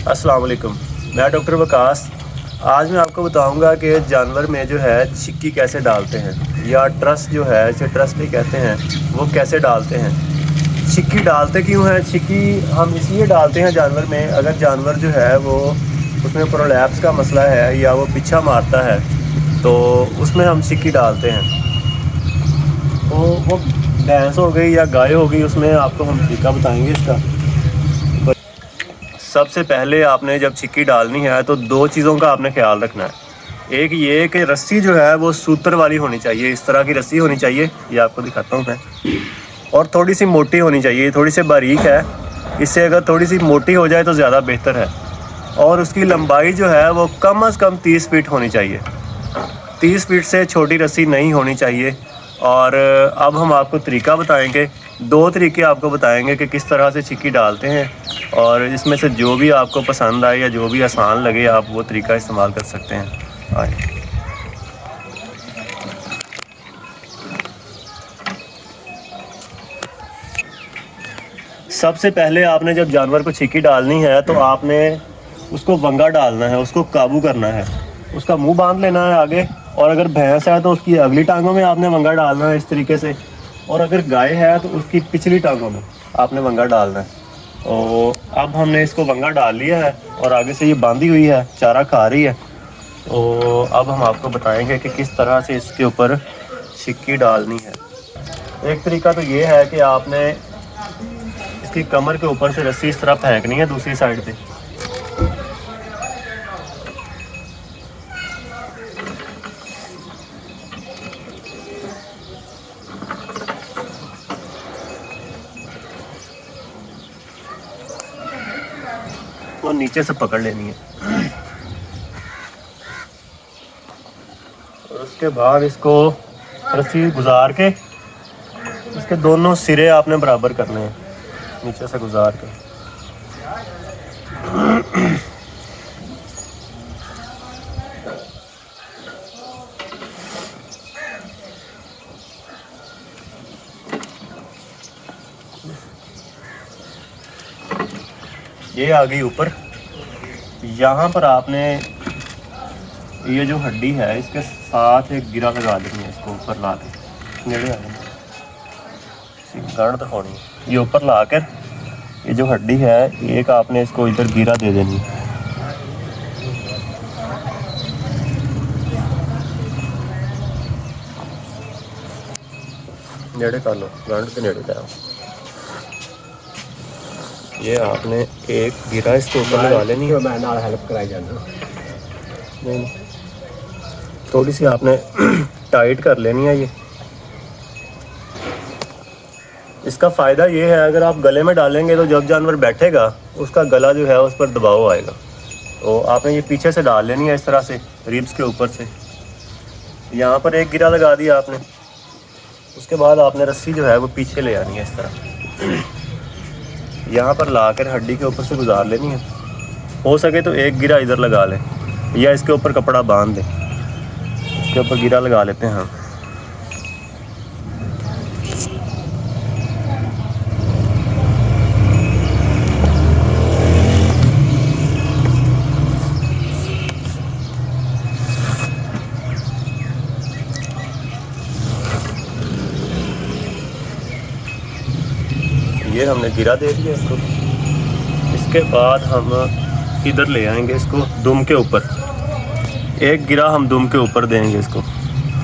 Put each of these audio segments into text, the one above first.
अस्सलाम वालेकुम। मैं डॉक्टर वकास। आज मैं आपको बताऊंगा कि जानवर में जो है छिक्की कैसे डालते हैं या ट्रस जो है, इसे ट्रस भी कहते हैं, वो कैसे डालते हैं। छिक्की डालते क्यों हैं? छिक्की हम इसलिए डालते हैं जानवर में, अगर जानवर जो है वो उसमें प्रोलैप्स का मसला है या वो पीछा मारता है तो उसमें हम छिक्की डालते हैं। तो वो भैंस हो गई या गाय हो गई, उसमें आपको हम तरीका बताएंगे इसका। सबसे पहले आपने जब छिक्की डालनी है तो दो चीज़ों का आपने ख्याल रखना है। एक ये कि रस्सी जो है वो सूतर वाली होनी चाहिए, इस तरह की रस्सी होनी चाहिए, ये आपको दिखाता हूँ मैं। और थोड़ी सी मोटी होनी चाहिए, थोड़ी सी बारीक है, इससे अगर थोड़ी सी मोटी हो जाए तो ज़्यादा बेहतर है। और उसकी लंबाई जो है वो कम से कम 30 फीट होनी चाहिए, 30 फीट से छोटी रस्सी नहीं होनी चाहिए। और अब हम आपको तरीका बताएंगे, दो तरीके आपको बताएंगे कि किस तरह से छिक्की डालते हैं, और इसमें से जो भी आपको पसंद आए या जो भी आसान लगे आप वो तरीका इस्तेमाल कर सकते हैं। आए। सबसे पहले आपने जब जानवर को छिक्की डालनी है तो आपने उसको वंगा डालना है, उसको काबू करना है, उसका मुंह बांध लेना है आगे। और अगर भैंस है तो उसकी अगली टांगों में आपने वंगा डालना है इस तरीके से, और अगर गाय है तो उसकी पिछली टांगों में आपने वंगा डालना है। तो अब हमने इसको वंगा डाल लिया है और आगे से ये बांधी हुई है, चारा खा रही है। तो अब हम आपको बताएंगे कि किस तरह से इसके ऊपर छिक्की डालनी है। एक तरीका तो ये है कि आपने इसकी कमर के ऊपर से रस्सी इस तरह फेंकनी है दूसरी साइड पे। और नीचे से पकड़ लेनी है और उसके बाद इसको रस्सी गुजार के इसके दोनों सिरे आपने बराबर करने हैं, नीचे से गुजार के। ये आ गई ऊपर। यहाँ पर आपने ये जो हड्डी है इसके साथ एक गिरा लगा देनी है, इसको ऊपर ला के नेड़े आ गाड़ दिखानी है। ये ऊपर ला कर ये जो हड्डी है एक आपने इसको इधर गिरा दे देनी है। नेड़े कर लो, गांड के नेड़े जाओ। ये आपने एक गिरा इसके ऊपर लगा लेनी है। मैं नाल हेल्प कराई जाना, नहीं थोड़ी सी आपने टाइट कर लेनी है। ये इसका फ़ायदा ये है, अगर आप गले में डालेंगे तो जब जानवर बैठेगा उसका गला जो है उस पर दबाव आएगा। तो आपने ये पीछे से डाल लेनी है इस तरह से, रिब्स के ऊपर से। यहाँ पर एक गिरा लगा दिया आपने, उसके बाद आपने रस्सी जो है वो पीछे ले आनी है इस तरह, यहाँ पर ला कर हड्डी के ऊपर से गुजार लेनी है। हो सके तो एक गिरा इधर लगा लें या इसके ऊपर कपड़ा बांध दें, इसके ऊपर गिरा लगा लेते हैं हम। ये हमने गिरा दे दिया इसको। इसके बाद हम इधर ले आएंगे इसको दुम के ऊपर, एक गिरा हम दुम के ऊपर देंगे इसको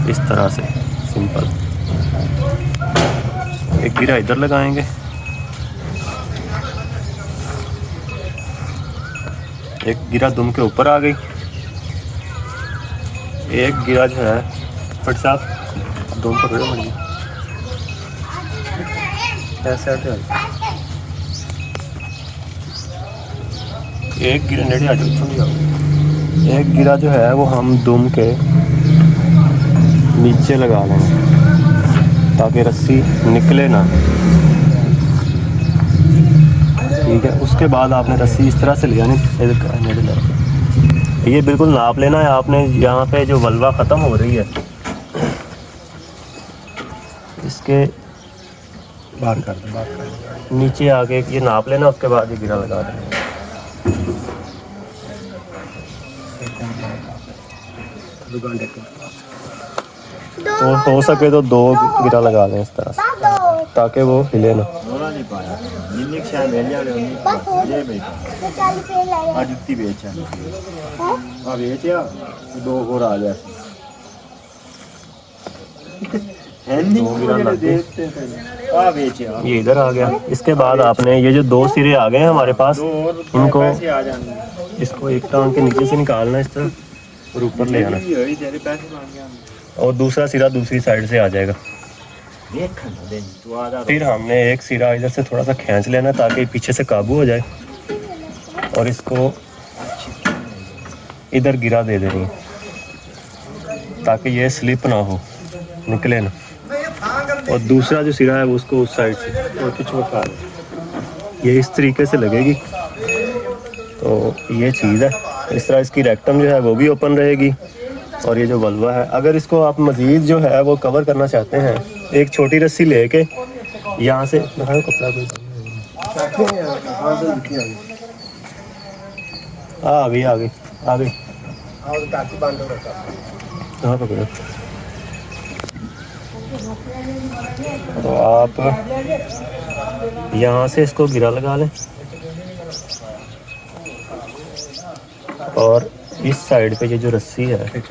इस तरह से सिंपल। एक गिरा इधर लगाएंगे, एक गिरा दुम के ऊपर आ गई, एक गिरा जो है फट साहब दुम पर बढ़ गई ऐसे आते हैं। एक गिरा नेड़े आ जाओ, एक गिरा जो है वो हम दुम के नीचे लगा लेंगे ताकि रस्सी निकले ना, ठीक है। उसके बाद आपने रस्सी इस तरह से ले आनी, नेड़े लगा। ये बिल्कुल नाप लेना है आपने, यहाँ पे जो वल्वा ख़त्म हो रही है इसके बाहर कर दो, नीचे आके ये नाप लेना, उसके बाद ये गिरा लगा देना। तो हो सके तो 2 गिरा लगा दें इस तरह से ताकि वो हिले ना। ये इधर आ गया। इसके बाद आपने ये जो 2 सिरे आ गए हैं हमारे पास, इनको इसको एक टांग के नीचे से निकालना इस तरह और ऊपर ले आना, और दूसरा सिरा दूसरी साइड से आ जाएगा। फिर हमने एक सिरा इधर से थोड़ा सा खींच लेना ताकि पीछे से काबू हो जाए, और इसको इधर गिरा दे देनी है ताकि ये स्लिप ना हो, निकले ना। और दूसरा जो सिरा है वो उसको उस साइड से और कुछ उठा ये इस तरीके से लगेगी। तो ये चीज़ है, इस तरह इसकी रेक्टम जो है वो भी ओपन रहेगी, और ये जो वल्वा है, अगर इसको आप मज़ीद जो है वो कवर करना चाहते हैं, एक छोटी रस्सी लेके यहाँ से कपड़ा आ गई आ गई आ गई, हाँ पकड़ो। तो आप यहाँ से इसको गिरा लगा लें, और इस साइड पे ये जो रस्सी है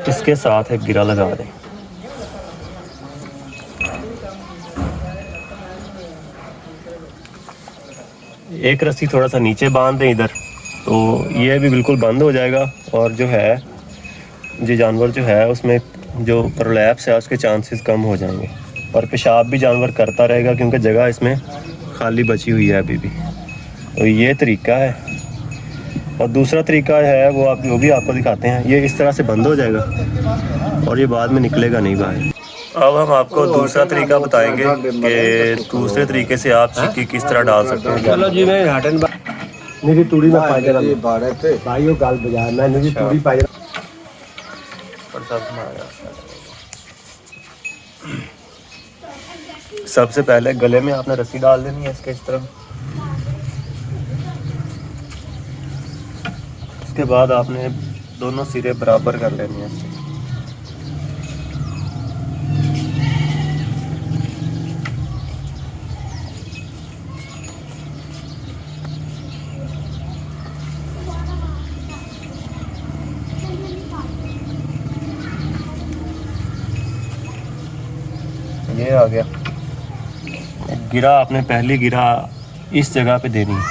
इसके साथ एक गिरा लगा दें। एक रस्सी थोड़ा सा नीचे बांध दें इधर, तो ये भी बिल्कुल बंद हो जाएगा, और जो है ये जानवर जो है उसमें जो प्रोलैप्स है उसके चांसेस कम हो जाएंगे, और पेशाब भी जानवर करता रहेगा क्योंकि जगह इसमें खाली बची हुई है अभी भी। तो ये तरीका है, और दूसरा तरीका है वो भी आपको दिखाते हैं। ये इस तरह से बंद हो जाएगा और ये बाद में निकलेगा नहीं बाहर। अब हम आपको दूसरा तरीका बताएंगे कि दूसरे तरीके से आप छिक्की किस तरह डाल सकते हैं। चलो जी मैं हटन मेरी तूड़ी में पाई जरा भाइयों गाल बजा मैं मेरी तूड़ी पाई सबसे पहले गले में आपने रस्सी डाल देनी है इसके इस तरह। उसके बाद आपने दोनों सिरे बराबर कर लेने हैं। ये आ गया। गिरा आपने पहली गिरा इस जगह पे देनी है,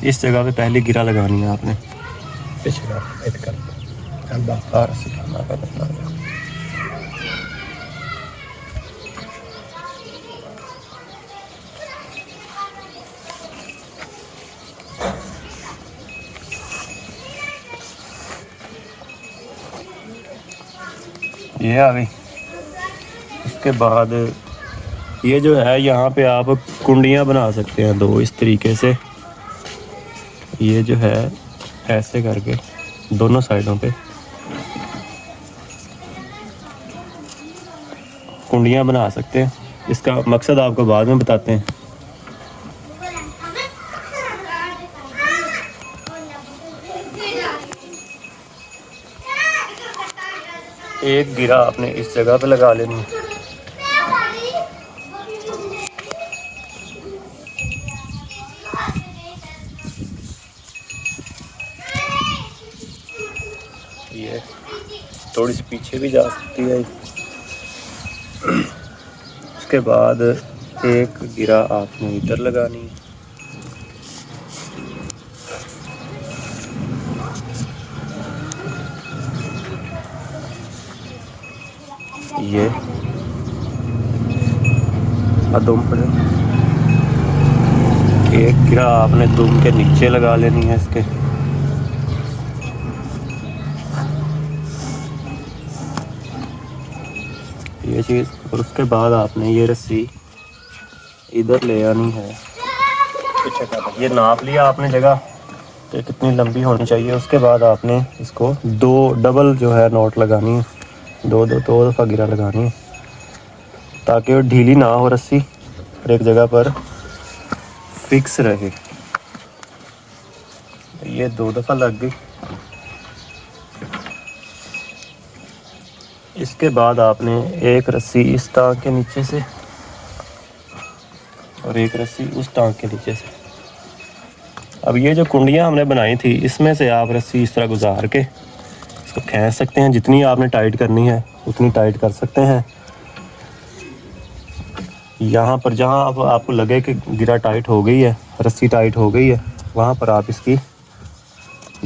इस जगह पे पहली गिरा लगानी है आपने। ये आ गई। उसके बाद ये जो है यहाँ पे आप कुंडियाँ बना सकते हैं 2 इस तरीके से। ये जो है ऐसे करके दोनों साइडों पे कुंडियाँ बना सकते हैं। इसका मकसद आपको बाद में बताते हैं। एक गिरा आपने इस जगह पे लगा लेनी है। ये थोड़ी सी पीछे भी जा सकती है। उसके बाद एक गिरा आपने इधर लगानी है। ये दुम पर एक गिरा आपने दुम के नीचे लगा लेनी है इसके। ये चीज़, और उसके बाद आपने ये रस्सी इधर ले आनी है। ये नाप लिया आपने जगह कि कितनी लंबी होनी चाहिए। उसके बाद आपने इसको 2 डबल जो है नोट लगानी है, 2 दफ़ा गिरा लगानी है ताकि वो ढीली ना हो रस्सी और एक जगह पर फिक्स रहे। ये 2 दफ़ा लग गई। इसके बाद आपने एक रस्सी इस टांग के नीचे से और एक रस्सी उस टांग के नीचे से। अब ये जो कुंडियाँ हमने बनाई थी इसमें से आप रस्सी इस तरह गुजार के इसको खींच सकते हैं। जितनी आपने टाइट करनी है उतनी टाइट कर सकते हैं। यहाँ पर जहाँ अब आपको लगे कि गिरा टाइट हो गई है, रस्सी टाइट हो गई है, वहाँ पर आप इसकी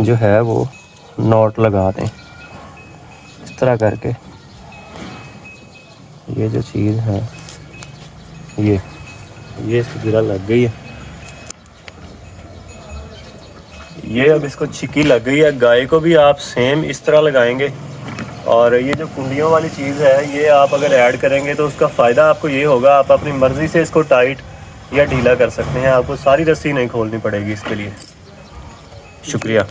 जो है वो नॉट लगा दें इस तरह करके। ये जो चीज़ है ये इसकी गिरा लग गई है। ये अब इसको छिकी लग गई है। गाय को भी आप सेम इस तरह लगाएंगे। और ये जो कुंडियों वाली चीज़ है ये आप अगर ऐड करेंगे तो उसका फ़ायदा आपको ये होगा, आप अपनी मर्ज़ी से इसको टाइट या ढीला कर सकते हैं। आपको सारी रस्सी नहीं खोलनी पड़ेगी इसके लिए। शुक्रिया।